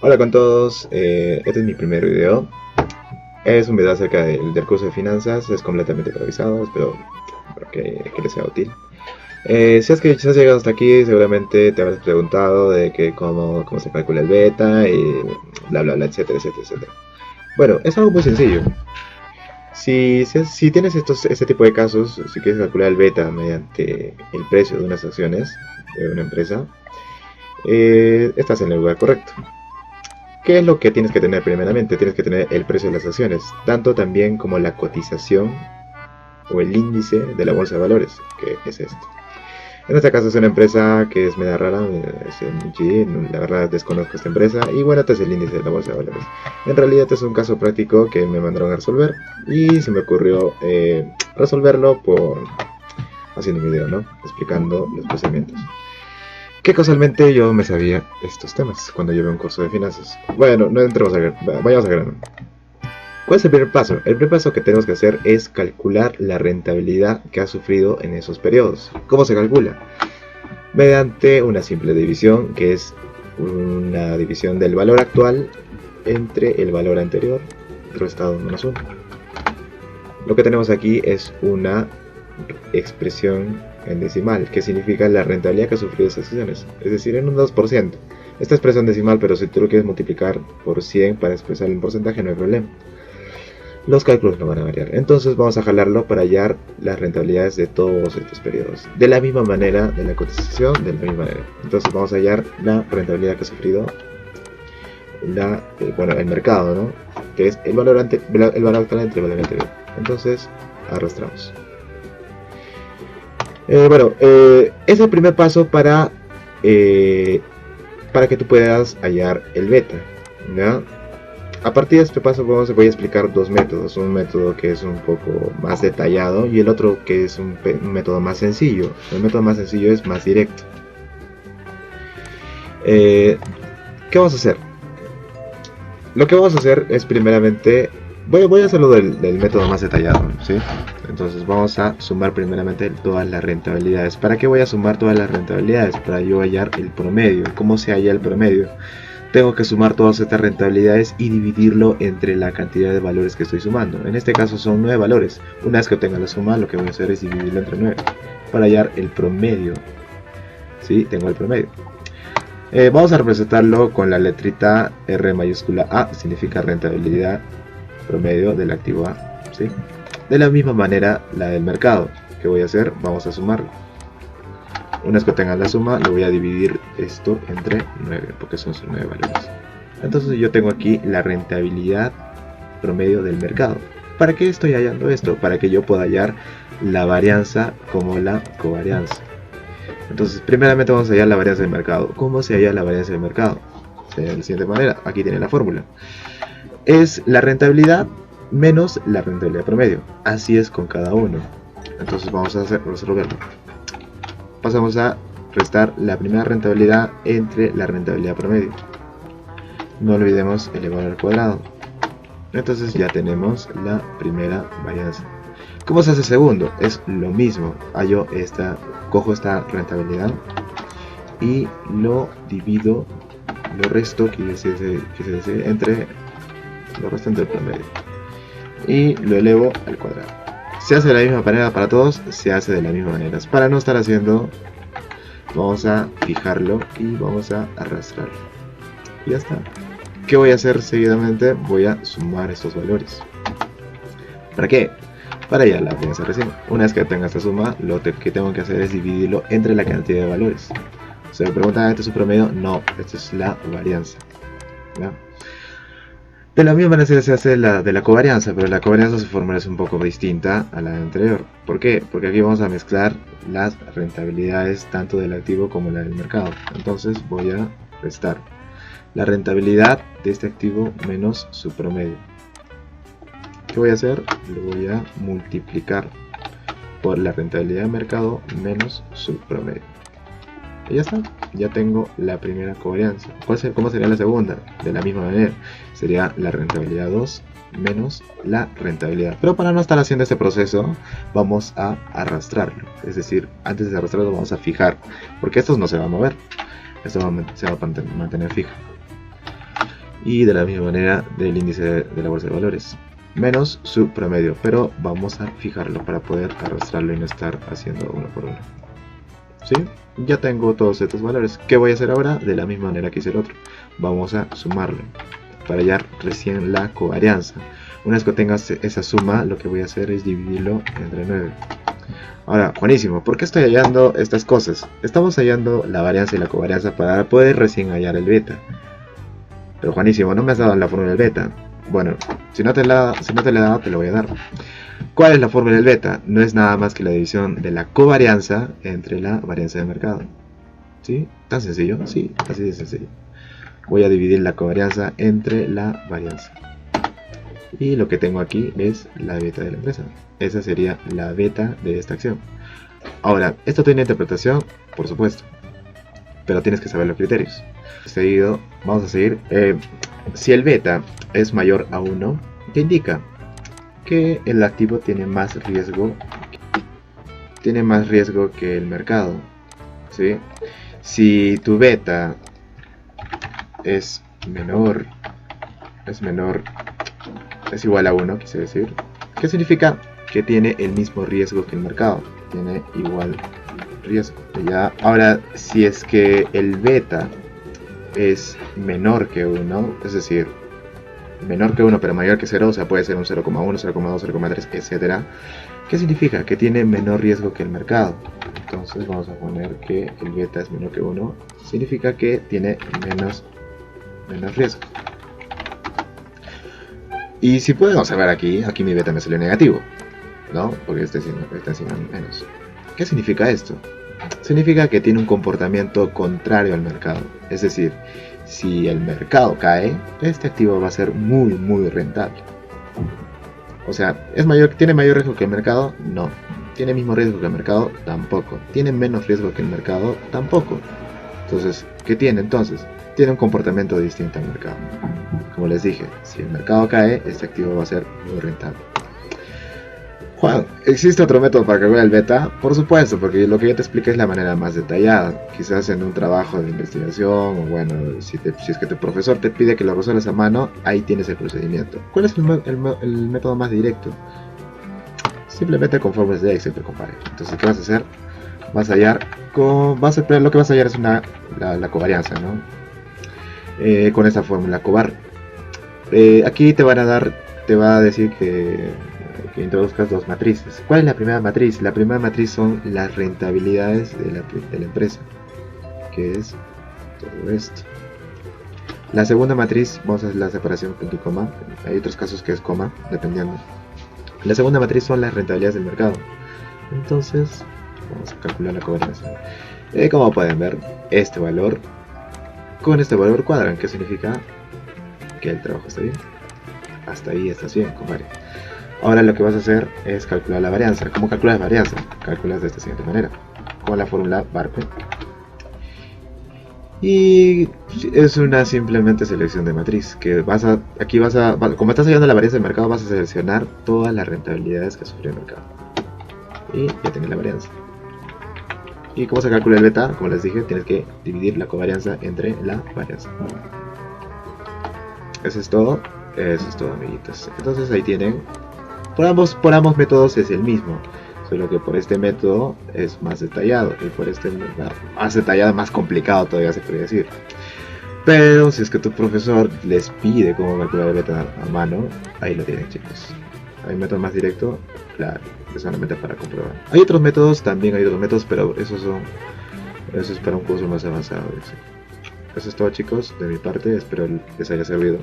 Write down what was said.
Hola con todos, este es mi primer video. Es un video acerca del curso de finanzas, es completamente improvisado, espero que les sea útil. Si has llegado hasta aquí, seguramente te habrás preguntado de que cómo se calcula el beta y bla bla bla, etcétera, etcétera, etcétera. Bueno, es algo muy sencillo. Si tienes este tipo de casos, si quieres calcular el beta mediante el precio de unas acciones de una empresa, estás en el lugar correcto. ¿Qué es lo que tienes que tener primeramente? Tienes que tener el precio de las acciones, tanto también como la cotización o el índice de la bolsa de valores, que es esto. En este caso es una empresa que es media rara, es MG, la verdad desconozco esta empresa, y bueno, este es el índice de la bolsa de valores. En realidad este es un caso práctico que me mandaron a resolver y se me ocurrió resolverlo por haciendo un video, ¿no? Explicando los procedimientos. Que casualmente yo me sabía estos temas cuando llevé un curso de finanzas. Bueno, no entremos vayamos a grano. ¿Cuál es el primer paso? El primer paso que tenemos que hacer es calcular la rentabilidad que ha sufrido en esos periodos. ¿Cómo se calcula? Mediante una simple división, que es una división del valor actual entre el valor anterior restado menos 1. Lo que tenemos aquí es una expresión en decimal, que significa la rentabilidad que ha sufrido esas acciones, es decir, en un 2%. Esta expresión decimal, pero si tú lo quieres multiplicar por 100 para expresar el porcentaje, no hay problema. Los cálculos no van a variar. Entonces vamos a jalarlo para hallar las rentabilidades de todos estos periodos. De la misma manera, de la cotización, de la misma manera. Entonces vamos a hallar la rentabilidad que ha sufrido el mercado, ¿no? Que es el valor actual entre el valor anterior. Entonces arrastramos. Es el primer paso para que tú puedas hallar el beta, ¿ya? A partir de este paso voy a explicar dos métodos, un método que es un poco más detallado y el otro que es un método más sencillo. El método más sencillo es más directo. ¿Qué vamos a hacer? Lo que vamos a hacer es primeramente, voy a hacerlo del método más detallado, ¿sí? Entonces vamos a sumar primeramente todas las rentabilidades. ¿Para qué voy a sumar todas las rentabilidades? Para yo hallar el promedio. ¿Cómo se halla el promedio? Tengo que sumar todas estas rentabilidades y dividirlo entre la cantidad de valores que estoy sumando. En este caso son 9 valores. Una vez que obtenga la suma, lo que voy a hacer es dividirlo entre 9 para hallar el promedio. ¿Sí? Tengo el promedio. Vamos a representarlo con la letrita R mayúscula A, significa rentabilidad promedio del activo A, ¿sí? De la misma manera la del mercado. ¿Qué voy a hacer? Vamos a sumarlo. Una vez que tenga la suma, lo voy a dividir esto entre 9, porque son 9 valores. Entonces yo tengo aquí la rentabilidad promedio del mercado. ¿Para qué estoy hallando esto? Para que yo pueda hallar la varianza como la covarianza. Entonces, primeramente vamos a hallar la varianza del mercado. ¿Cómo se halla la varianza del mercado? Se halla de la siguiente manera. Aquí tiene la fórmula. Es la rentabilidad menos la rentabilidad promedio. Así es con cada uno. Entonces vamos a resolverlo. Pasamos a restar la primera rentabilidad entre la rentabilidad promedio. No olvidemos elevar al cuadrado. Entonces ya tenemos la primera varianza. ¿Cómo se hace segundo? Es lo mismo. Cojo esta rentabilidad y lo divido, lo resto, entre el promedio. Y lo elevo al cuadrado. Se hace de la misma manera para todos, se hace de la misma manera. Para no estar haciendo, vamos a fijarlo y vamos a arrastrarlo. Y ya está. ¿Qué voy a hacer seguidamente? Voy a sumar estos valores. ¿Para qué? Para ya la varianza recién. Una vez que tenga esta suma, lo que tengo que hacer es dividirlo entre la cantidad de valores. Se me preguntan, ¿este es un promedio? No, esta es la varianza. ¿Ya? De la misma manera se hace de la covarianza, pero la covarianza su fórmula es un poco distinta a la anterior. ¿Por qué? Porque aquí vamos a mezclar las rentabilidades tanto del activo como la del mercado. Entonces voy a restar la rentabilidad de este activo menos su promedio. ¿Qué voy a hacer? Lo voy a multiplicar por la rentabilidad del mercado menos su promedio. Y ya está, ya tengo la primera covarianza. ¿Cómo sería la segunda? De la misma manera, sería la rentabilidad 2 menos la rentabilidad. Pero para no estar haciendo este proceso, vamos a arrastrarlo. Es decir, antes de arrastrarlo vamos a fijar, porque esto no se va a mover. Esto se va a mantener fijo. y de la misma manera del índice de la bolsa de valores menos su promedio, pero vamos a fijarlo para poder arrastrarlo y no estar haciendo uno por uno. ¿Sí? Ya tengo todos estos valores. ¿Qué voy a hacer ahora? De la misma manera que hice el otro, vamos a sumarlo para hallar recién la covarianza. Una vez que tengas esa suma, lo que voy a hacer es dividirlo entre 9. Ahora, buenísimo, ¿por qué estoy hallando estas cosas? Estamos hallando la varianza y la covarianza para poder recién hallar el beta. Pero Juanísimo, no me has dado la fórmula del beta. Bueno, si no te la he dado, te lo voy a dar. ¿Cuál es la fórmula del beta? No es nada más que la división de la covarianza entre la varianza de mercado. ¿Sí? ¿Tan sencillo? Sí, así de sencillo. Voy a dividir la covarianza entre la varianza. Y lo que tengo aquí es la beta de la empresa. Esa sería la beta de esta acción. Ahora, ¿esto tiene interpretación? Por supuesto. Pero tienes que saber los criterios. Seguido, vamos a seguir. Si el beta es mayor a 1, ¿qué indica? Que el activo tiene más riesgo que el mercado, ¿sí? Si tu beta es igual a 1, quise decir, ¿qué significa? Que tiene el mismo riesgo que el mercado, tiene igual riesgo. Ya, ahora, si es que el beta es menor que 1, es decir, menor que 1 pero mayor que 0, o sea, puede ser un 0,1, 0,2, 0,3, etc. ¿Qué significa? Que tiene menor riesgo que el mercado. Entonces vamos a poner que el beta es menor que 1, significa que tiene menos riesgo. Y si podemos ver aquí mi beta me salió negativo, ¿no? Porque está encima menos. ¿Qué significa esto? Significa que tiene un comportamiento contrario al mercado. Es decir, si el mercado cae, este activo va a ser muy rentable. O sea, ¿tiene mayor riesgo que el mercado? No. ¿Tiene el mismo riesgo que el mercado? Tampoco. ¿Tiene menos riesgo que el mercado? Tampoco. Entonces, ¿qué tiene entonces? Tiene un comportamiento distinto al mercado. Como les dije, si el mercado cae, este activo va a ser muy rentable. Juan, ¿existe otro método para calcular el beta? Por supuesto, porque lo que yo te expliqué es la manera más detallada. Quizás en un trabajo de investigación, o bueno, si es que tu profesor te pide que lo resuelvas a mano, ahí tienes el procedimiento. ¿Cuál es el método más directo? Simplemente con fórmulas de Excel, compadre. Entonces, ¿qué vas a hacer? Vas a hallar, lo que vas a hallar es la covarianza, ¿no? Con esta fórmula covar. Aquí te va a decir que introduzcas dos matrices. ¿Cuál es la primera matriz? La primera matriz son las rentabilidades de la empresa, que es todo esto. La segunda matriz, vamos a hacer la separación punto y coma. Hay otros casos que es coma, dependiendo. La segunda matriz son las rentabilidades del mercado. Entonces, vamos a calcular la covarianza. Como pueden ver, este valor con este valor cuadran. ¿Qué significa? Que el trabajo está bien. Hasta ahí estás bien, compadre. Ahora lo que vas a hacer es calcular la varianza. ¿Cómo calculas la varianza? Calculas de esta siguiente manera, con la fórmula BARPE. Y es una simplemente selección de matriz. Que como estás hallando la varianza del mercado, vas a seleccionar todas las rentabilidades que sufre el mercado. Y ya tienes la varianza. ¿Y cómo se calcula el beta? Como les dije, tienes que dividir la covarianza entre la varianza. Eso es todo, amiguitos. Entonces ahí tienen. Por ambos métodos es el mismo, solo que por este método es más detallado y por este más detallado, más complicado todavía se podría decir. Pero si es que tu profesor les pide cómo calcular el beta a mano, ahí lo tienen, chicos. Hay un método más directo, claro, es solamente para comprobar. Hay otros métodos, pero eso es para un curso más avanzado. Eso es todo, chicos, de mi parte, espero les haya servido.